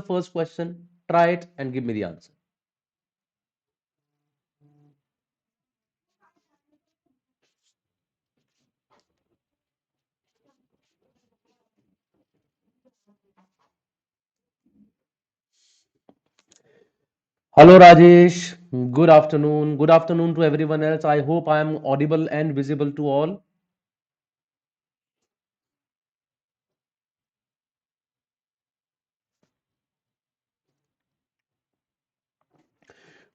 first question, try it and give me the answer. Hello Rajesh, good afternoon. Good afternoon to everyone else. I hope I am audible and visible to all.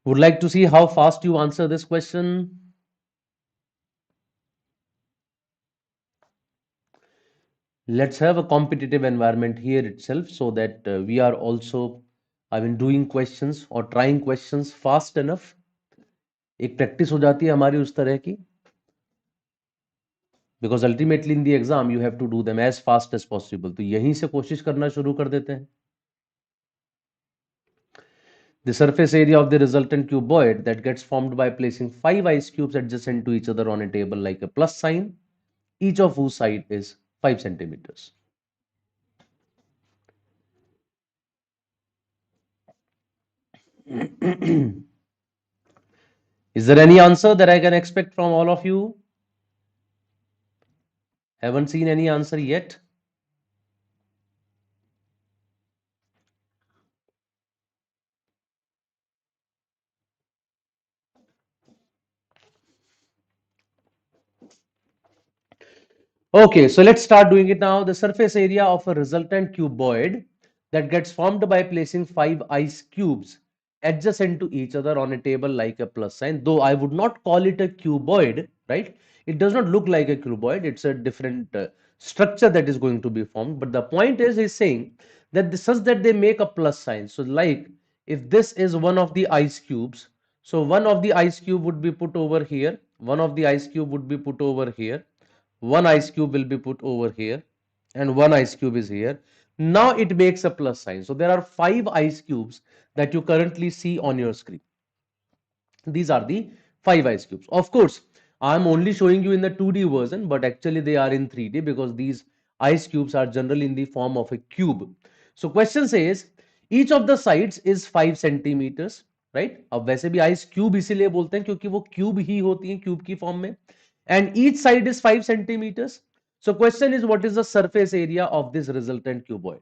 Would like to see how fast you answer this question. Let's have a competitive environment here itself so that we are also, doing questions or trying questions fast enough. एक practice हो जाती है हमारी उस तरह की, because ultimately in the exam you have to do them as fast as possible. तो यहीं से कोशिश करना शुरू कर देते हैं. The surface area of the resultant cuboid that gets formed by placing 5 ice cubes adjacent to each other on a table like a plus sign, each of whose side is 5 centimeters. Is there any answer that I can expect from all of you? Haven't seen any answer yet. Okay, so let's start doing it now. The surface area of a resultant cuboid that gets formed by placing 5 ice cubes adjacent to each other on a table like a plus sign. Though I would not call it a cuboid, right? It does not look like a cuboid. It's a different structure that is going to be formed. But the point is, he's saying that such that they make a plus sign. So like if this is one of the ice cubes, so one of the ice cube would be put over here. One of the ice cube would be put over here, one ice cube will be put over here, and one ice cube is here. Now it makes a plus sign. So there are 5 ice cubes that you currently see on your screen. These are the 5 ice cubes. Of course, I'm only showing you in the 2D version, but actually they are in 3D because these ice cubes are generally in the form of a cube. So question says each of the sides is 5 centimeters, right? अब वैसे भी ice cube इसीलिए बोलते हैं क्योंकि वो cube ही होती है cube की form में, and each side is 5 centimeters. So question is, what is the surface area of this resultant cuboid?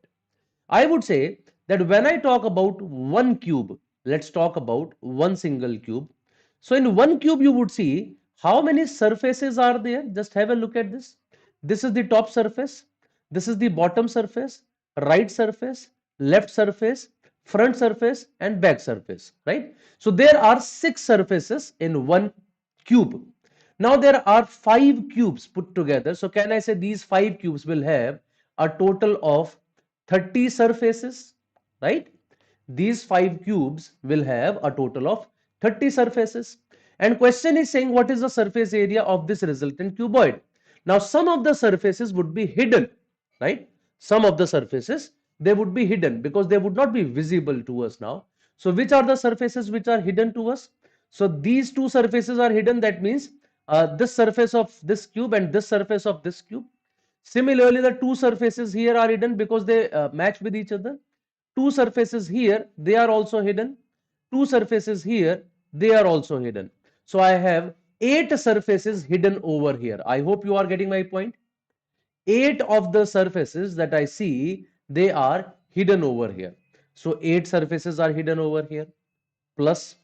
I would say that when I talk about one cube, let's talk about one single cube. So in one cube, you would see how many surfaces are there. Just have a look at this. This is the top surface. This is the bottom surface, right surface, left surface, front surface, and back surface, right? So there are 6 surfaces in one cube. Now there are 5 cubes put together. So can I say these 5 cubes will have a total of 30 surfaces, right? These 5 cubes will have a total of 30 surfaces. And question is saying what is the surface area of this resultant cuboid? Now some of the surfaces would be hidden, right? Some of the surfaces, they would be hidden because they would not be visible to us now. So which are the surfaces which are hidden to us? So these two surfaces are hidden. That means this surface of this cube and this surface of this cube. Similarly, the two surfaces here are hidden because they match with each other. Two surfaces here, they are also hidden. Two surfaces here, they are also hidden. So I have 8 surfaces hidden over here. I hope you are getting my point. 8 of the surfaces that I see, they are hidden over here. So 8 surfaces are hidden over here. Plus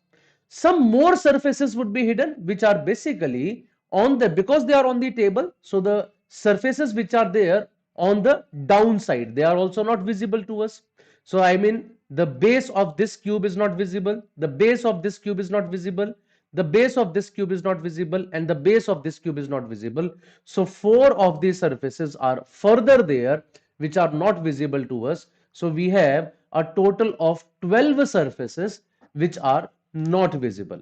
some more surfaces would be hidden, which are basically on the, because they are on the table, so the surfaces which are there on the downside, they are also not visible to us. So I mean the base of this cube is not visible, the base of this cube is not visible, the base of this cube is not visible, and the base of this cube is not visible. So 4 of these surfaces are further there which are not visible to us. So we have a total of 12 surfaces which are not visible.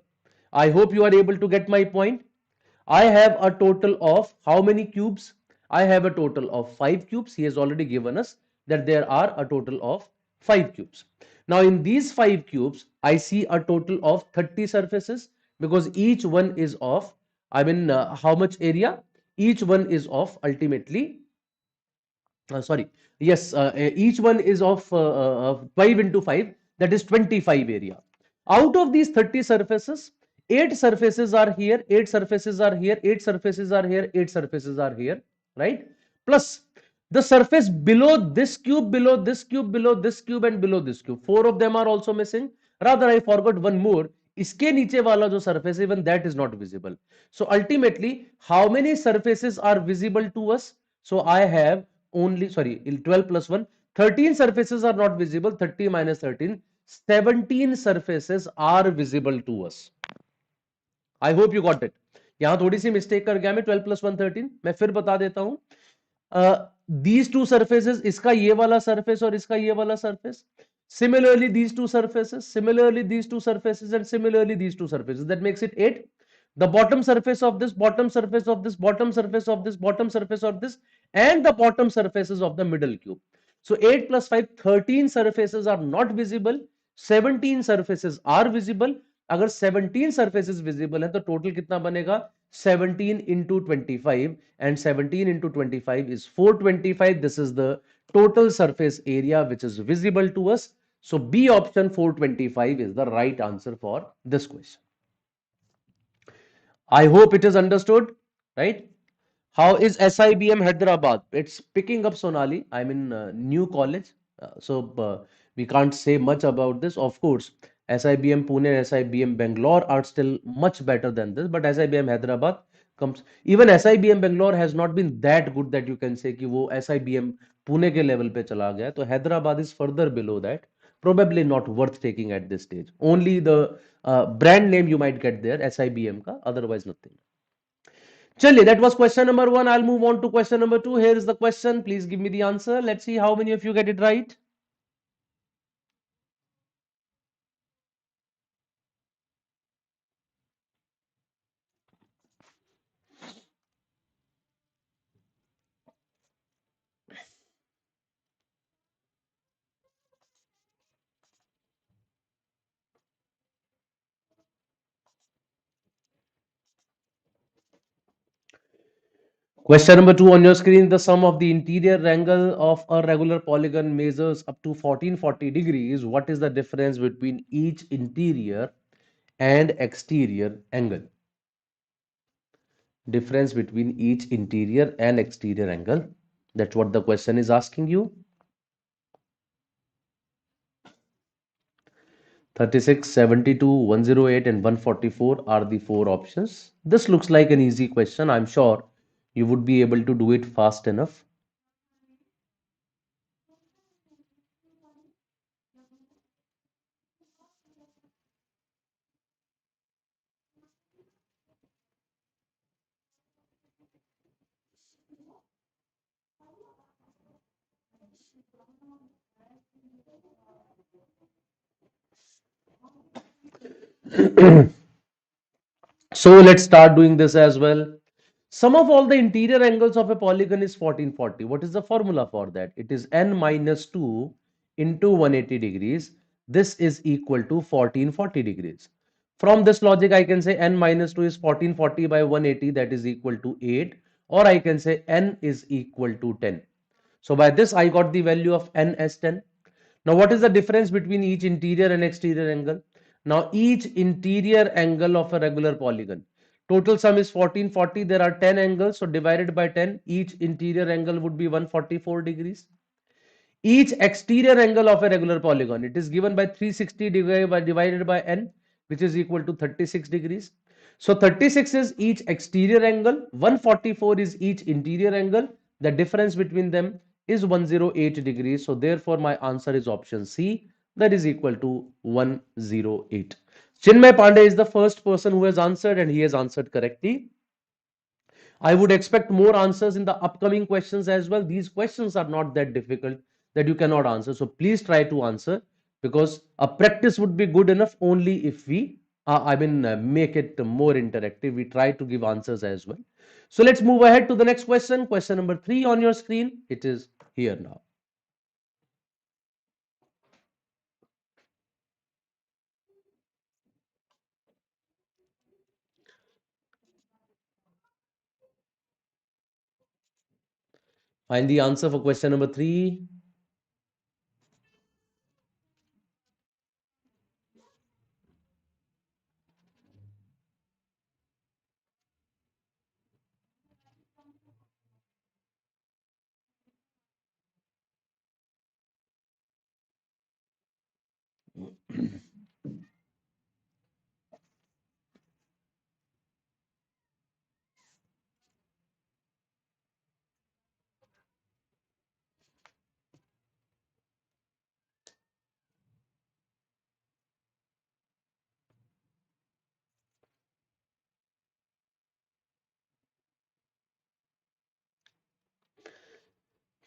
I hope you are able to get my point. I have a total of how many cubes? I have a total of 5 cubes. He has already given us that there are a total of 5 cubes. Now in these 5 cubes, I see a total of 30 surfaces because each one is of, how much area? Each one is of ultimately sorry, yes, each one is of 5 into 5, that is 25 area. Out of these 30 surfaces, 8 surfaces are here, 8 surfaces are here, 8 surfaces are here, 8 surfaces are here, right? Plus the surface below this cube, below this cube, below this cube, and below this cube, 4 of them are also missing. Rather, I forgot one more. इसके नीचे वाला जो surface, even that is not visible. So ultimately, how many surfaces are visible to us? So I have only, sorry, 12 plus 1, 13 surfaces are not visible. 30 minus 13, 17 surfaces are visible to us. I hope you got it. यहां थोड़ी सी mistake कर गया मैं, 12 plus 1 13, मैं फिर बता देता हूं. These two surfaces, इसका ये वाला surface और इसका ये वाला surface, similarly these two surfaces, similarly these two surfaces, and similarly these two surfaces, that makes it 8. The bottom surface of this, bottom surface of this, bottom surface of this, bottom surface of this, and the bottom surfaces of the middle cube. So 8 plus 5, 13 surfaces are not visible, 17 surfaces are visible. अगर 17 surfaces visible है तो total कितना बनेगा? 17 into 25, and 17 into 25 is 425. This is the total surface area which is visible to us. So B option 425 is the right answer for this question. I hope it is understood, right? How is SIBM Hyderabad? It's picking up, Sonali. I'm in new college, so we can't say much about this. Of course, SIBM Pune and SIBM Bangalore are still much better than this, but SIBM Hyderabad comes. Even SIBM Bangalore has not been that good that you can say कि वो SIBM Pune के level पे चला गया. तो Hyderabad is further below that. Probably not worth taking at this stage. Only the brand name you might get there, SIBM का, otherwise nothing. Chali, that was question number 1. I'll move on to question number 2. Here is the question. Please give me the answer. Let's see how many of you get it right. Question number 2 on your screen. The sum of the interior angle of a regular polygon measures up to 1440 degrees. What is the difference between each interior and exterior angle? Difference between each interior and exterior angle. That's what the question is asking you. 36, 72, 108, and 144 are the 4 options. This looks like an easy question. I'm sure you would be able to do it fast enough. So let's start doing this as well. Sum of all the interior angles of a polygon is 1440. What is the formula for that? It is n minus 2 into 180 degrees. This is equal to 1440 degrees. From this logic, I can say n minus 2 is 1440 by 180, that is equal to 8. Or I can say n is equal to 10. So by this, I got the value of n as 10. Now, what is the difference between each interior and exterior angle? Now, each interior angle of a regular polygon. Total sum is 1440. There are 10 angles. So, divided by 10, each interior angle would be 144 degrees. Each exterior angle of a regular polygon, it is given by 360 divided by n, which is equal to 36 degrees. So 36 is each exterior angle, 144 is each interior angle. The difference between them is 108 degrees. So therefore my answer is option C, that is equal to 108. Chinmay Pandey is the first person who has answered, and he has answered correctly. I would expect more answers in the upcoming questions as well. These questions are not that difficult that you cannot answer. So please try to answer, because a practice would be good enough only if we, make it more interactive. We try to give answers as well. So let's move ahead to the next question. Question number 3 on your screen. It is here now. Find the answer for question number 3.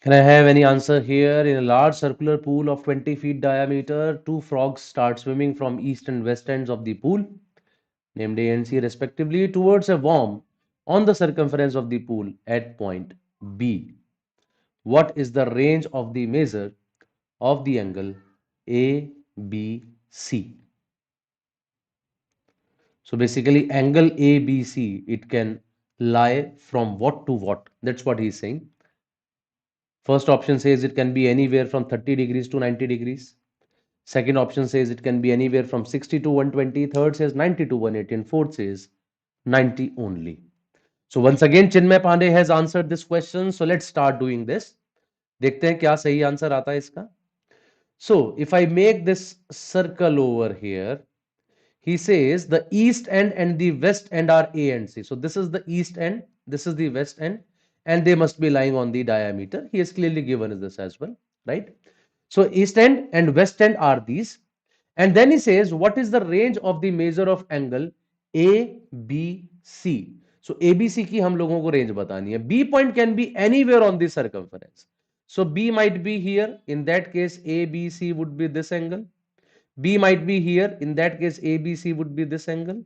Can I have any answer here? In a large circular pool of 20 feet diameter, two frogs start swimming from east and west ends of the pool, named A and C respectively, towards a worm on the circumference of the pool at point B. What is the range of the measure of the angle ABC? So basically, angle ABC, it can lie from what to what? That's what he's saying. First option says it can be anywhere from 30 degrees to 90 degrees. Second option says it can be anywhere from 60 to 120. Third says 90 to 180. And fourth says 90 only. So once again, Chinmay Pandey has answered this question. So let's start doing this. देखते हैं क्या सही answer आता है इसका. So if I make this circle over here, he says the east end and the west end are A and C. So this is the east end, this is the west end, and they must be lying on the diameter. He has clearly given us this as well, right? So east end and west end are these. And then he says, what is the range of the measure of angle ABC? So ABC की हम लोगों को range बतानी है. B point can be anywhere on the circumference. So B might be here. In that case, ABC would be this angle. B might be here. In that case, ABC would be this angle.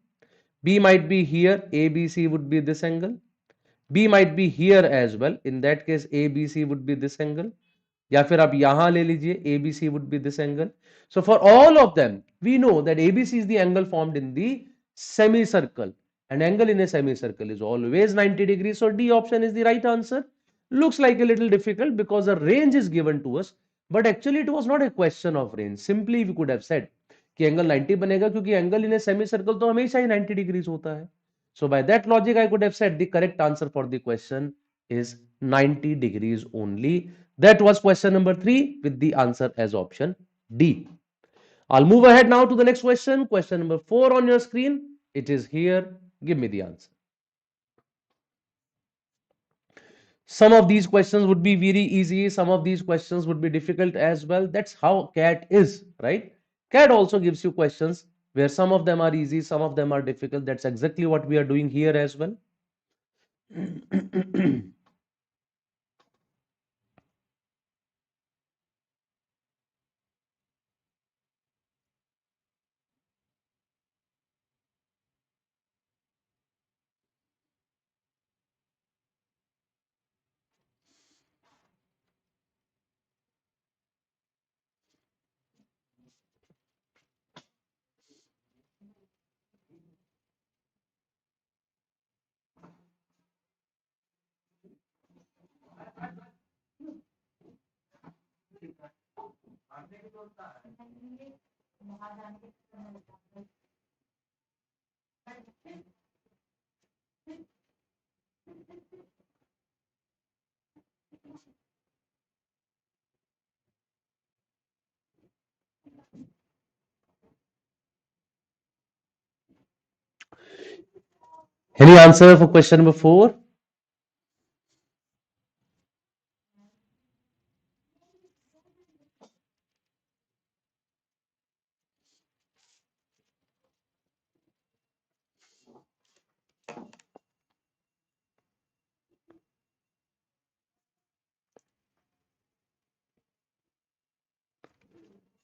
B might be here. ABC would be this angle. B might be here as well. In that case, ABC would be this angle. या फिर आप यहां ले लीजिए ABC would be this angle. So for all of them, we know that ABC is the angle formed in the semicircle. An angle in a semicircle is always 90 degrees. So D option is the right answer. Looks like a little difficult because the range is given to us. But actually it was not a question of range. Simply we could have said कि angle 90 बनेगा क्योंकि angle in a semi circle तो हमेशा ही 90 degrees होता है. So by that logic I could have said the correct answer for the question is 90 degrees only. That was question number 3 with the answer as option D. I'll move ahead now to the next question. Question number 4 on your screen. It is here. Give me the answer. Some of these questions would be very easy. Some of these questions would be difficult as well. That's how CAT is, right? CAT also gives you questions where some of them are easy, some of them are difficult. That's exactly what we are doing here as well. Any answer for question number 4?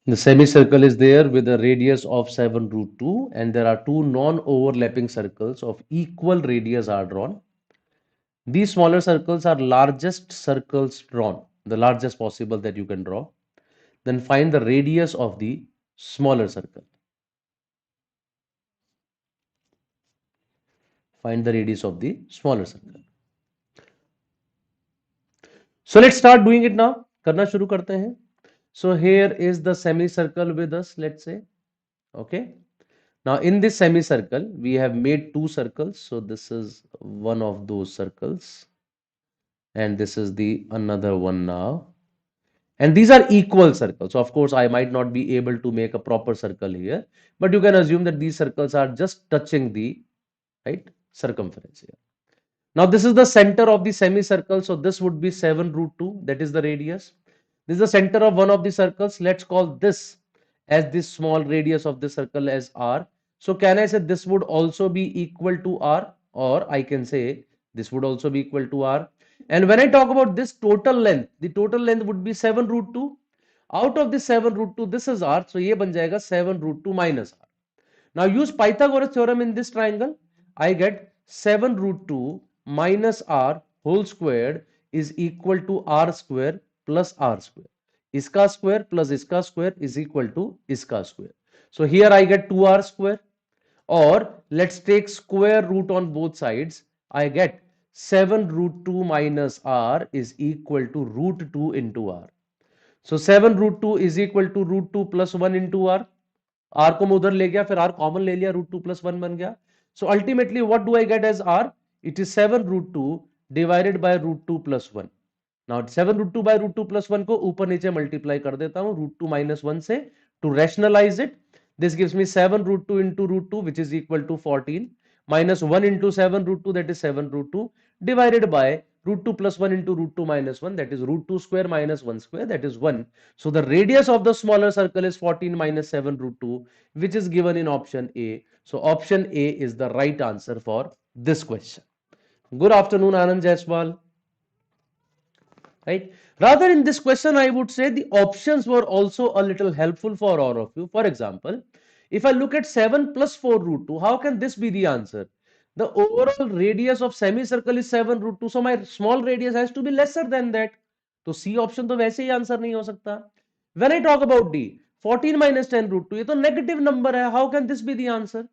The semicircle is there with a radius of 7 root 2, and there are two non-overlapping circles of equal radius are drawn. These smaller circles are largest circles drawn, the largest possible that you can draw. Then find the radius of the smaller circle. Find the radius of the smaller circle. So let's start doing it now. करना शुरू करते हैं. So here is the semicircle with us, let's say. Okay. Now in this semicircle, we have made two circles. So this is one of those circles, and this is the another one now. And these are equal circles. So of course, I might not be able to make a proper circle here, but you can assume that these circles are just touching the right circumference here. Now this is the center of the semicircle. So this would be 7 root 2. That is the radius. This is the center of one of the circles. Let's call this as this small radius of the circle as r. So can I say this would also be equal to r, or I can say this would also be equal to r. And when I talk about this total length, the total length would be 7 root 2. Out of this 7 root 2, this is r. So ये बन जाएगा 7 root 2 minus r. Now use Pythagoras theorem in this triangle. I get 7 root 2 minus r whole squared is equal to r square plus r square. Iska square plus iska square is equal to iska square. So here I get 2r square, or let's take square root on both sides. I get 7 root 2 minus r is equal to root 2 into r. So 7 root 2 is equal to root 2 plus 1 into r. R को मैं उधर ले गया, फिर R common ले लिया, root 2 plus 1 बन गया. So ultimately what do I get as R? It is 7 root 2 divided by root 2 plus 1. Now 7 root 2 by root 2 plus 1 को ऊपर नीचे मल्टीप्लाई कर देता हूं रूट 2 माइनस 1 से to rationalise it. This gives me 7 root 2 into root 2 which is equal to 14 minus 1 into 7 root 2, that is 7 root 2 divided by root 2 plus 1 into root 2 minus 1, that is root 2 square minus 1 square, that is 1. So the radius of the smaller circle is 14 minus 7 root 2, which is given in option A. So option A is the right answer for this question. Good afternoon, Anand Jaiswal. Right? Rather, in this question, I would say the options were also a little helpful for all of you. For example, if I look at 7 plus 4 root 2, how can this be the answer? The overall radius of semicircle is 7 root 2. So my small radius has to be lesser than that. So C option तो वैसे ही answer नहीं हो सकता. When I talk about D, 14 minus 10 root 2, ये तो negative number है. How can this be the answer?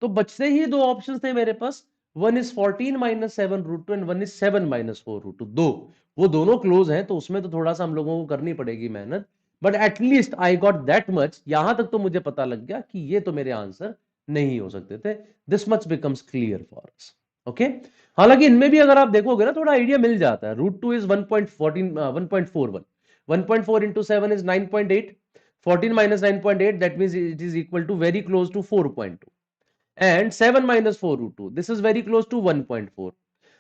तो बचते ही दो ऑप्शंस थे मेरे पास. One is 14 minus 7 root 2 and one is 7 minus 4 root 2. दो वो दोनों क्लोज हैं, तो उसमें तो थोड़ा सा हम लोगों को करनी पड़ेगी मेहनत. But at least I got that much. यहां तक तो मुझे पता लग गया कि ये तो मेरे आंसर नहीं हो सकते थे. This much becomes clear for us. Okay. हालांकि इनमें भी अगर आप देखोगे ना, थोड़ा आइडिया मिल जाता है. Root 2 is 1.14 1.41. 1.4 into 7 is 9.8. 14 minus 9.8, that means it is equal to very close to 4.2. And 7 minus 4 root 2, this is very close to 1.4.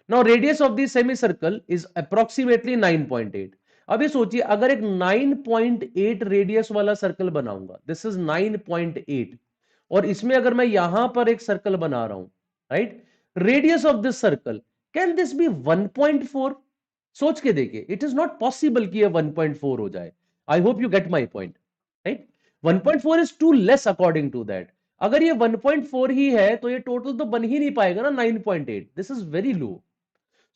Now radius of the semicircle is approximately 9.8. अब ये सोचिए, अगर एक 9.8 रेडियस वाला circle बनाऊंगा, this is 9.8, और इसमें अगर मैं यहां पर एक सर्कल बना रहा हूं, right, radius of this circle, can this be 1.4? सोच के देखिए, इट इज नॉट पॉसिबल कि ये 1.4 हो जाए. I hope you get my point. Right, 1.4 is too less according to that. अगर ये 1.4 ही है तो ये टोटल तो बन ही नहीं पाएगा ना 9.8. This is very low.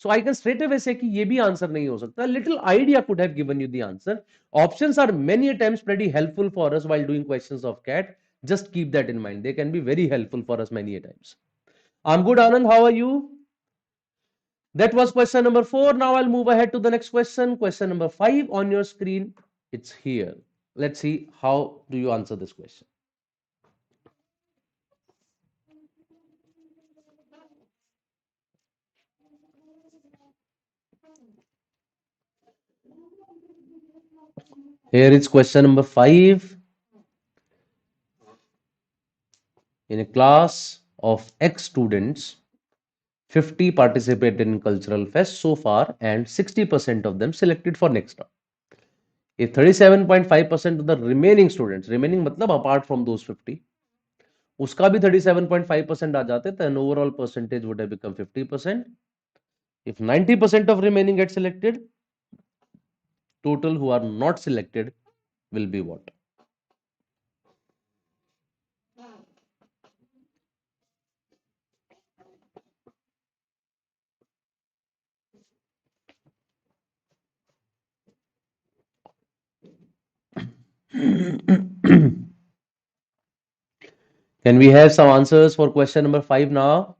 So I can straight away say कि ये भी आंसर नहीं हो सकता. Little idea could have given you the answer. Options are many times pretty helpful for us while doing questions of CAT. Just keep that in mind. They can be very helpful for us many times. I'm good, Anand. How are you? That was question number 4. Now I'll move ahead to the next question. Question number 5 on your screen. It's here. Let's see how do you answer this question. Here is question number 5. In a class of X students, 50 participated in cultural fest so far and 60% of them selected for next round. If 37.5% of the remaining students, remaining मतलब apart from those 50, उसका भी 37.5% आ जाते, then overall percentage would have become 50%. If 90% of remaining get selected, total who are not selected will be what? Can we have some answers for question number 5 now?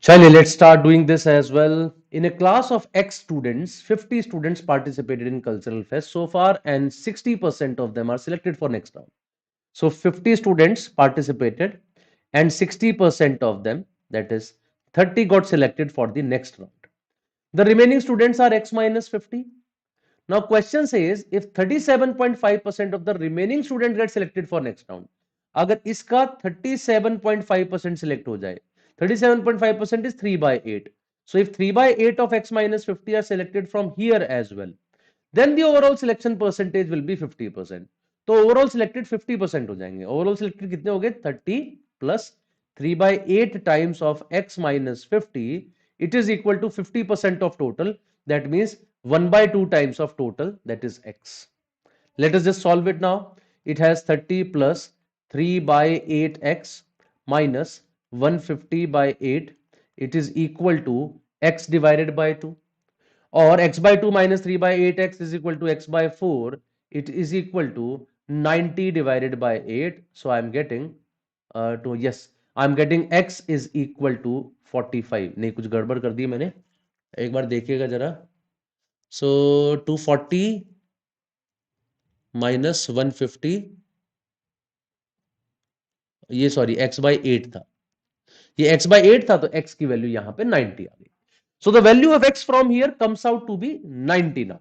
Chale, let's start doing this as well. In a class of X students, 50 students participated in cultural fest so far, and 60% of them are selected for next round. So 50 students participated, and 60% of them, that is 30, got selected for the next round. The remaining students are X minus 50. Now question says if 37.5% of the remaining student get selected for next round, अगर इसका 37.5% select हो जाए, 37.5% is 3 by 8. So if 3 by 8 of x minus 50 are selected from here as well, then the overall selection percentage will be 50%. तो overall selected 50% हो जाएंगे. Overall selected कितने हो गए? 30 plus 3 by 8 times of x minus 50, it is equal to 50% of total. That means 1 by 2 times of total, that is x. Let us just solve it now. It has 30 plus 3 by 8x minus 150 by 8. It is equal to x divided by 2. Or x by 2 minus 3 by 8x is equal to x by 4. It is equal to 90 divided by 8. So I'm getting I'm getting x is equal to 45. नहीं, कुछ गड़बड़ कर दी मैंने, एक बार देखिएगा जरा. So 240 minus 150, ये sorry x by 8 था, ये x by 8 था, तो x की वैल्यू यहां पे 90 आ गई. So the value of x from here comes out to be 90 now.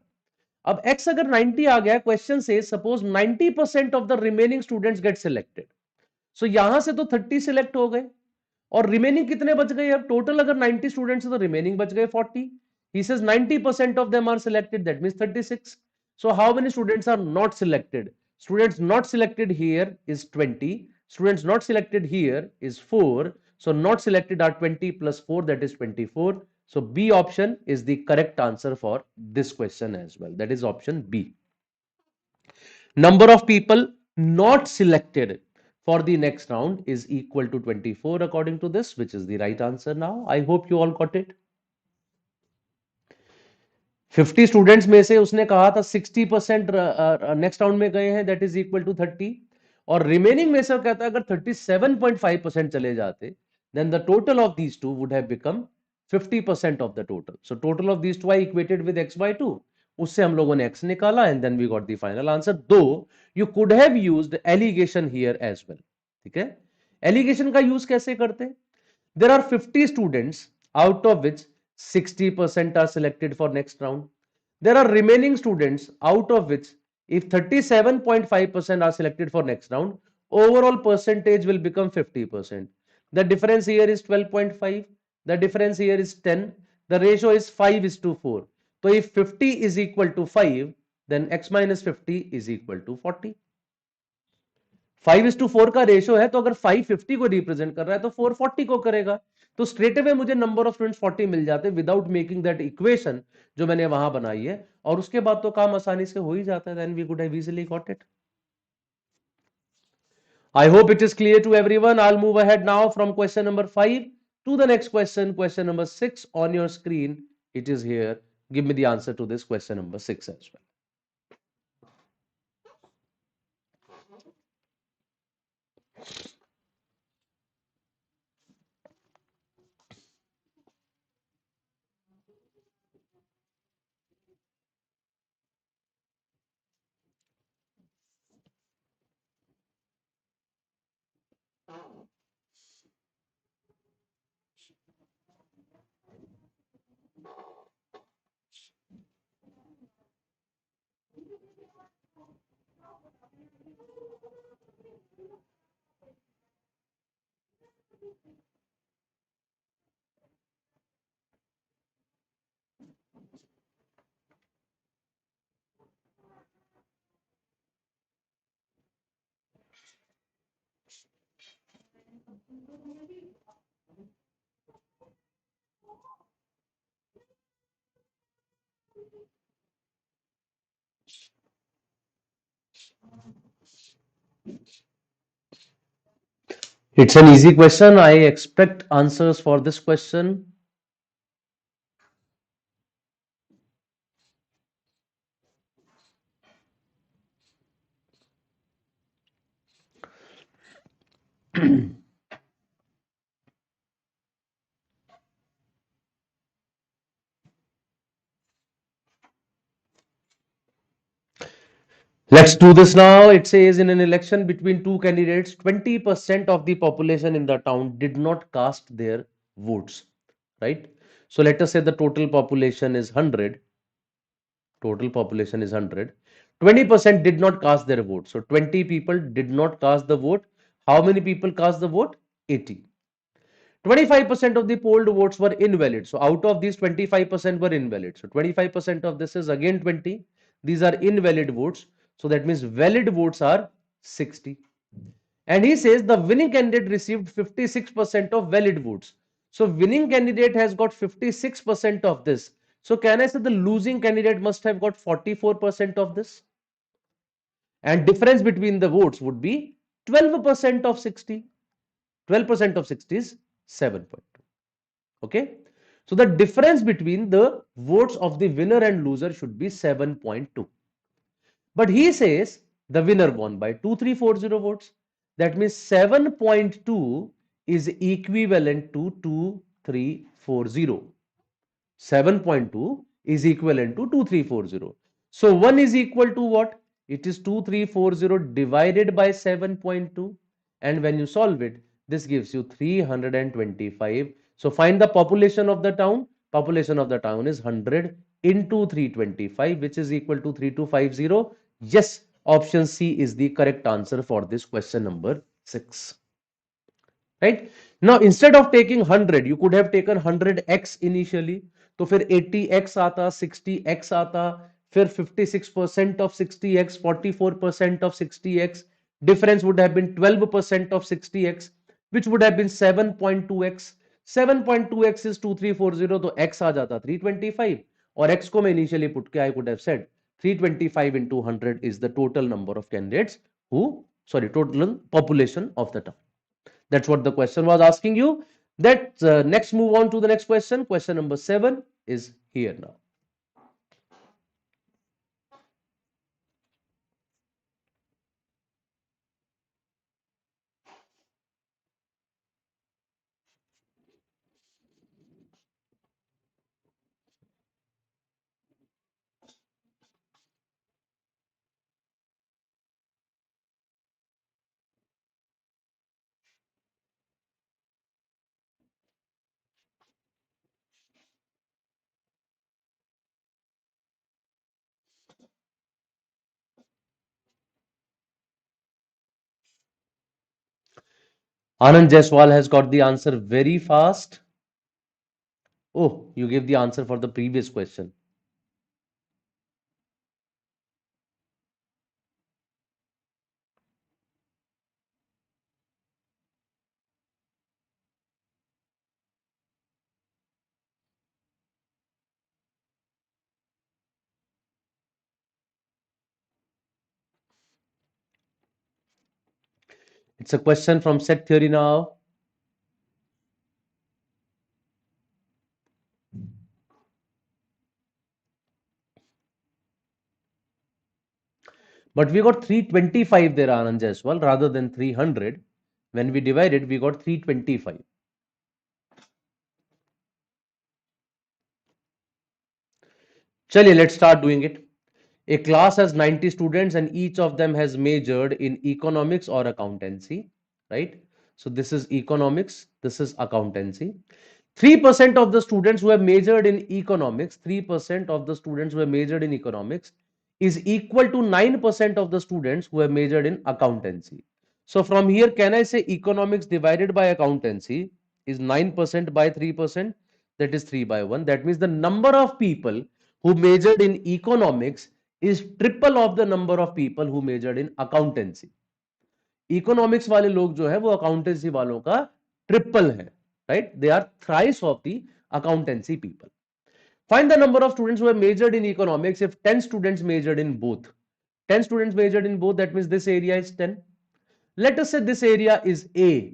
अब x अगर 90 आ गया, क्वेश्चन से suppose 90% of the remaining students get selected. So यहां से तो 30 सिलेक्ट हो गए, और रिमेनिंग कितने बच गए? अब टोटल अगर 90 स्टूडेंट्स है तो रिमेनिंग बच गए 40. He says 90% of them are selected, that means 36. So how many students are not selected? Students not selected here is 20. Students not selected here is 4. So not selected are 20 plus 4, that is 24. So B option is the correct answer for this question as well. That is option B. Number of people not selected for the next round is equal to 24 according to this, which is the right answer now. I hope you all got it. 50 students में से उसने कहा था 60% next round में गए हैं, that is equal to 30. और remaining में से कहता है अगर 37.5% चले जाते, then the total of these two would have become 50% of the total. So total of these two I equated with x by 2. उससे हम लोगों ने x निकाला, and then we got the final answer. Though you could have used alligation here as well. ठीक है, allegation का use कैसे करते हैं? There are 50 students, out of which 60% are selected for next round. There are remaining students, out of which if 37.5% are selected for next round, overall percentage will become 50%. The difference here is 12.5. The difference here is 10. The ratio is 5 is to 4. So if 50 is equal to 5, then x minus 50 is equal to 40. 5:4 का ratio है, तो अगर 550 को represent कर रहा है तो 440 को करेगा. तो स्ट्रेट अवे मुझे नंबर ऑफ स्टूडेंट्स 40 मिल जाते विदाउट मेकिंग दैट इक्वेशन जो मैंने वहां बनाई है, और उसके बाद तो काम आसानी से हो ही जाता है. Then we could have easily got it. I hope it is clear to everyone. I'll move ahead now from question number 5 to the next question, question number 6 on your screen. It is here. Give me the answer to this question number 6 as well. It's an easy question. I expect answers for this question. Let's do this now. It says in an election between two candidates, 20% of the population in the town did not cast their votes, right? So let us say the total population is 100. Total population is 100. 20% did not cast their vote. So 20 people did not cast the vote. How many people cast the vote? 80. 25% of the polled votes were invalid. So out of these, 25% were invalid. So 25% of this is again 20. These are invalid votes. So that means valid votes are 60. And he says the winning candidate received 56% of valid votes. So winning candidate has got 56% of this. So can I say the losing candidate must have got 44% of this? And difference between the votes would be 12% of 60. 12% of 60 is 7.2. Okay. So the difference between the votes of the winner and loser should be 7.2. But he says the winner won by 2340 votes. That means 7.2 is equivalent to 2340. 7.2 is equivalent to 2340. So 1 is equal to what? It is 2340 divided by 7.2. And when you solve it, this gives you 325. So find the population of the town. Population of the town is 100 into 325, which is equal to 3250. Yes, option C is the correct answer for this question number 6. Right? Now, instead of taking 100, you could have taken 100x initially. तो फिर 80x आता, 60x आता, फिर 56% of 60x, 44% of 60x. Difference would have been 12% of 60x, which would have been 7.2x. 7.2x is 2340, तो x आ जाता 325, और x को मैं initially put किया, I could have said 325 into 100 is the total number of candidates total population of the town. That's what the question was asking you. That next move on to the next question. Question number 7 is here now. Anand Jaiswal has got the answer very fast. Oh, you gave the answer for the previous question. It's a question from set theory now. But we got 325 there, Anand Jaiswal, rather than 300. When we divided, we got 325. Chaliye, let's start doing it. A class has 90 students and each of them has majored in economics or accountancy, right? So this is economics, this is accountancy. 3% of the students who have majored in economics, 3% of the students who have majored in economics is equal to 9% of the students who have majored in accountancy. So from here, can I say economics divided by accountancy is 9% by 3%? That is 3 by 1. That means the number of people who majored in economics is triple of the number of people who majored in accountancy. Economics वाले लोग जो है वो accountancy वालों का triple है, right? They are thrice of the accountancy people. Find the number of students who have majored in economics if 10 students majored in both. 10 students majored in both, that means this area is 10. Let us say this area is A.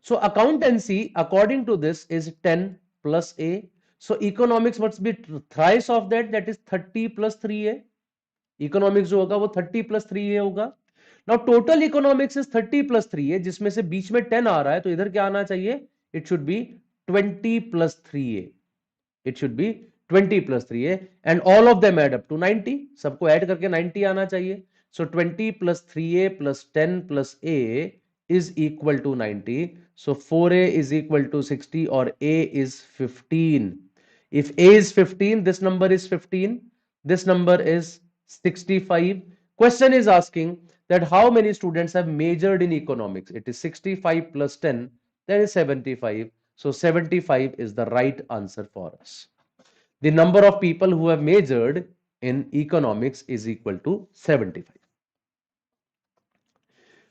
So accountancy, according to this, is 10 plus A. So economics must be thrice of that, that is 30 plus 3A. Economics जो होगा वो 30 plus 3A होगा. Now total economics is 30 plus 3A, जिसमें से बीच में 10 आ रहा है, तो इधर क्या आना चाहिए? It should be 20 plus 3A. It should be 20 plus 3A and all of them add up to 90. सबको ऐड करके 90 आना चाहिए. So 20 plus 3a plus 10 plus a is equal to 90. So 4a is equal to 60 or a is 15. If a is 15, this number is 15. This number is 65. Question is asking that how many students have majored in economics? It is 65 plus 10, that is 75. So 75 is the right answer for us. The number of people who have majored in economics is equal to 75.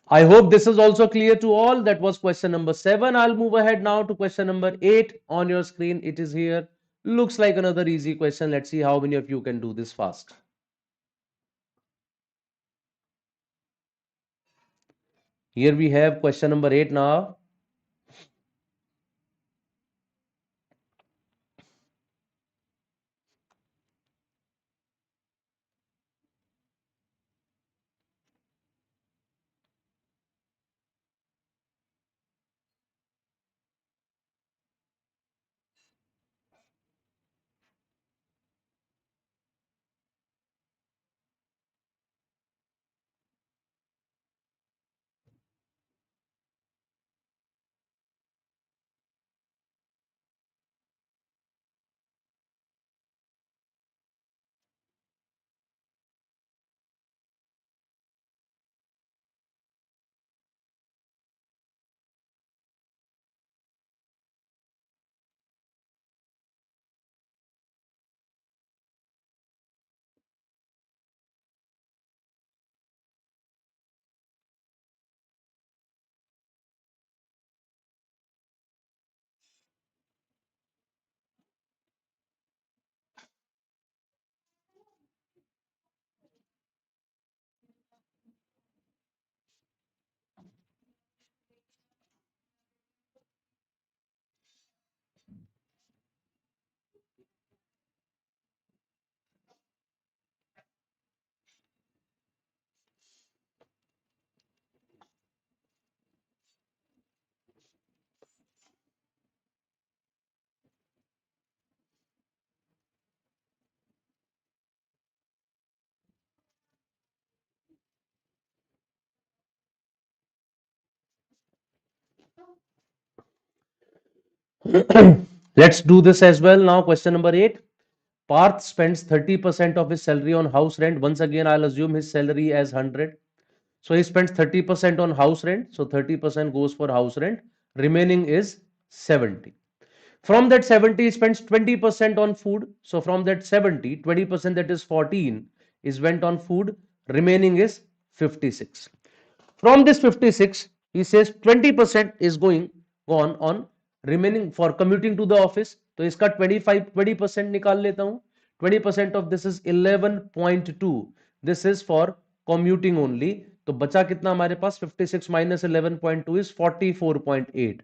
I hope this is also clear to all. That was question number 7. I'll move ahead now to question number 8 on your screen. It is here. Looks like another easy question. Let's see how many of you can do this fast. Here we have question number 8 now. Let's do this as well now. Question number 8. Parth spends 30% of his salary on house rent. Once again, I'll assume his salary as 100. So he spends 30% on house rent. So 30% goes for house rent. Remaining is 70. From that 70, he spends 20% on food. So from that 70, 20% that is 14 is went on food. Remaining is 56. From this 56, he says 20% is going gone on remaining for commuting to the office. तो इसका 20% निकाल लेता हूं. 20% of this is 11.2. This is for commuting only. तो बचा कितना हमारे पास? 56 minus 11.2 is 44.8.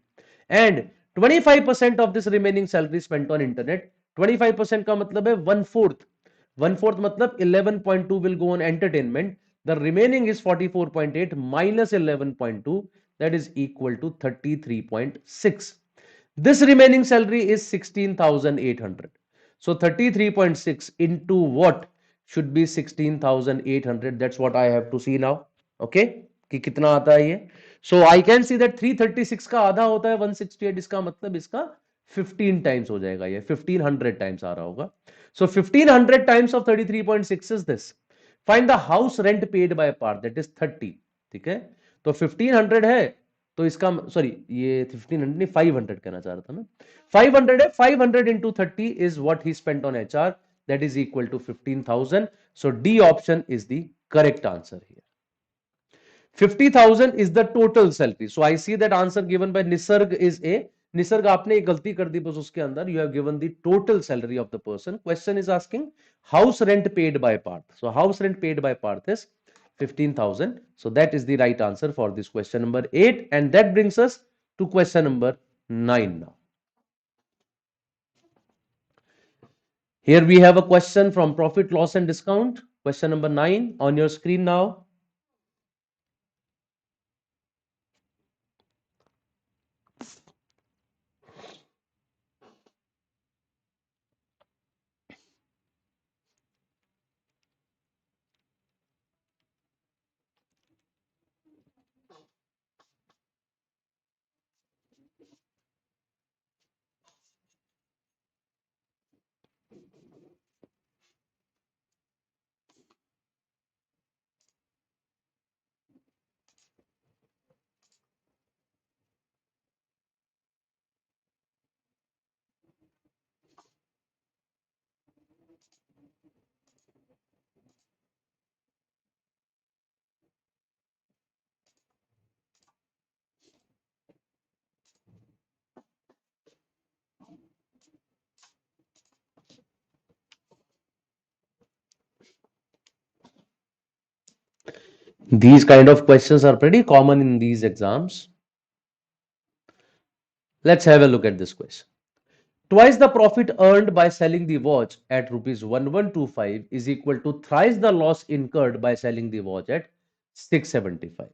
And 25% of this remaining salary spent on internet. 25% का मतलब है 1/4. 1/4 मतलब 11.2 will go on entertainment. The remaining is 44.8 minus 11.2, that is equal to 33.6. This remaining salary is 16,800. So 33.6 into what should be 16,800. That's what I have to see now. Okay, कि कितना आता है ये. So I can see that 336 का आधा होता है 168. इसका मतलब इसका 15 times हो जाएगा. ये 1500 times आ रहा होगा. So 1500 times of 33.6 is this. Find the house rent paid by Parth, that is 30. ठीक है, तो 1500 है तो इसका सॉरी ये 1500 नहीं 500 कहना चाह रहा था ना. 500 है. 500 into 30 is what he spent on HR, that is equal to 15,000. So D option is the correct answer here. 50,000 is the total salary. So I see that answer given by Nisarg is A. Nisarg आपने एक गलती कर दी बस उसके अंदर. You have given the total salary of the person. Question is asking house rent paid by Parth. So house rent paid by Parth is 15,000. So that is the right answer for this question number 8. And that brings us to question number 9 now. Here we have a question from profit, loss and discount. Question number 9 on your screen now. These kind of questions are pretty common in these exams. Let's have a look at this question. Twice the profit earned by selling the watch at rupees 1125 is equal to thrice the loss incurred by selling the watch at 675.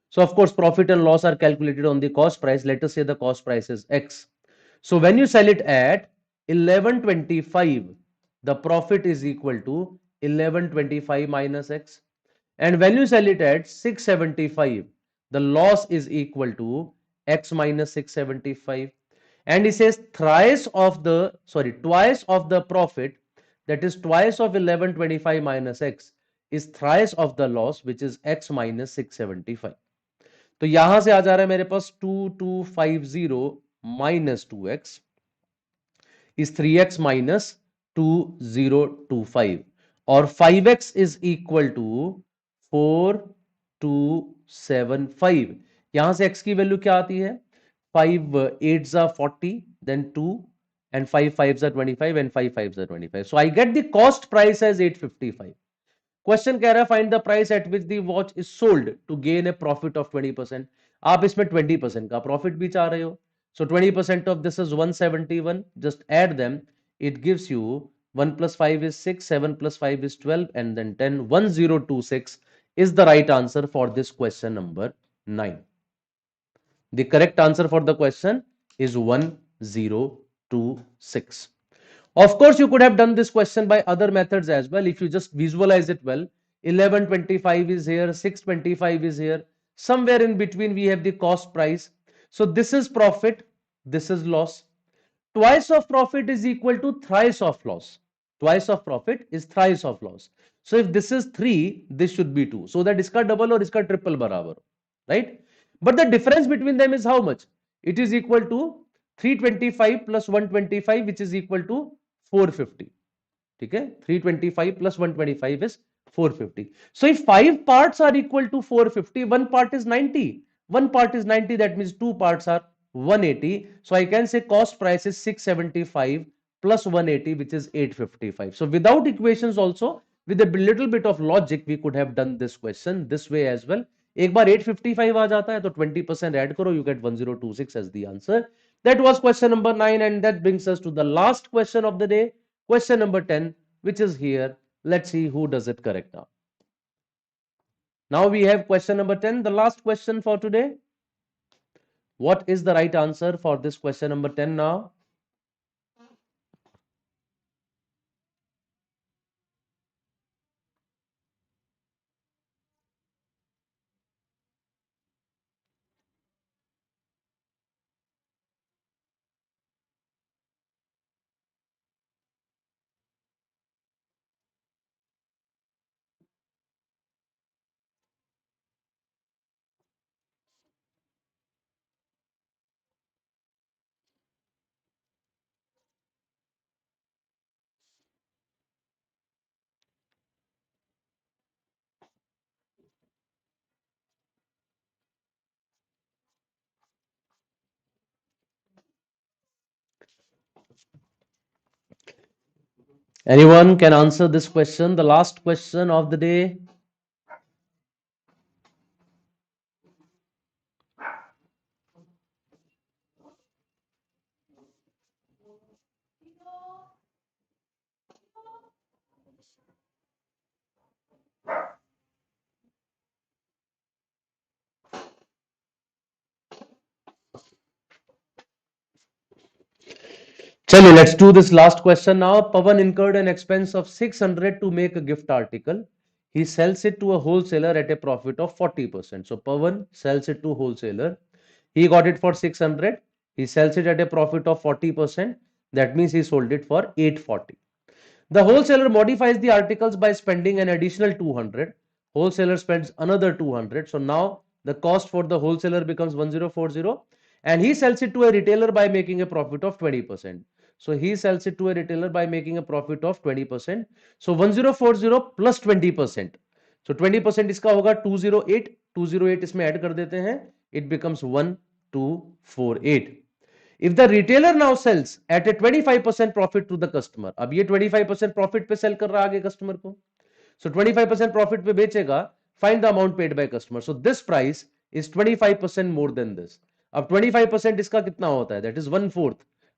So of course, profit and loss are calculated on the cost price. Let us say the cost price is X. So when you sell it at 1125, the profit is equal to 1125 minus X. And when you sell it at 675, the loss is equal to X minus 675. And he says twice of the profit, that is twice of 1125 minus X is thrice of the loss, which is X minus 675. तो यहां से आ जा रहा है मेरे पास 2250 minus 2x is 3x minus 2025 और 5x is equal to 4275. यहां से x की वैल्यू क्या आती है? 5 8s are 40, then 2, and 5 5s are 25, and 5 5s are 25. So I get the cost price as 855. Question कह रहा है find the price at which the watch is sold to gain a profit of 20%. आप इसमें 20% का profit भी चाह रहे हो. सो 20% of this is 171. Just add them. It gives you 1 plus 5 is 6, 7 plus 5 is 12, and then 10. 1026 is the right answer for this question number 9. The correct answer for the question is 1026. Of course, you could have done this question by other methods as well. If you just visualize it well, 1125 is here, 625 is here. Somewhere in between, we have the cost price. So this is profit, this is loss. Twice of profit is equal to thrice of loss. Twice of profit is thrice of loss. So if this is 3, this should be 2. So that iska double or iska triple barabar, right? But the difference between them is how much? It is equal to 325 plus 125, which is equal to 450. ठीक है, 325 plus 125 is 450. So if 5 parts are equal to 450, one part is 90. One part is 90, that means 2 parts are 180. So I can say cost price is 675 plus 180, which is 855. So without equations also, with a little bit of logic, we could have done this question this way as well. एक बार 855 आ जाता है तो 20% add करो, you get 1026 as the answer. That was question number 9, and that brings us to the last question of the day, question number 10, which is here. Let's see who does it correct now. Now we have question number 10, the last question for today. What is the right answer for this question number 10 now? Anyone can answer this question, the last question of the day? Chalo, let's do this last question now. Pawan incurred an expense of 600 to make a gift article. He sells it to a wholesaler at a profit of 40%. So Pawan sells it to wholesaler. He got it for 600. He sells it at a profit of 40%. That means he sold it for 840. The wholesaler modifies the articles by spending an additional 200. Wholesaler spends another 200. So now the cost for the wholesaler becomes 1040, and he sells it to a retailer by making a profit of 20%. So he sells it to a retailer by making a profit of 20%. So 1040 plus 20%. So 20% इसका होगा 208. 208 इसमें add कर देते हैं. It becomes 1248. If the retailer now sells at a 25% profit to the customer, अब ये 25% profit पे sell कर रहा है आगे customer को, so 25% profit पे बेचेगा, find the amount paid by customer. So this price is 25% more than this. अब 25% इसका कितना होता है? That is 1/4.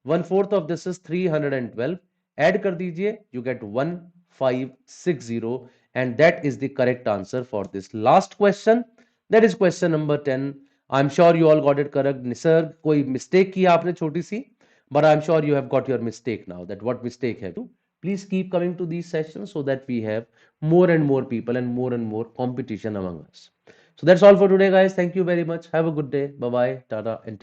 1/4 of this is 312. Add कर दीजिए, you get 1560, and that is the correct answer for this last question. That is question number 10. I'm sure you all got it correct. Nisarg, कोई mistake किया आपने छोटी सी, but I'm sure you have got your mistake now. That what mistake have you? Please keep coming to these sessions so that we have more and more people and more competition among us. So that's all for today, guys. Thank you very much. Have a good day. Bye bye. Tata and take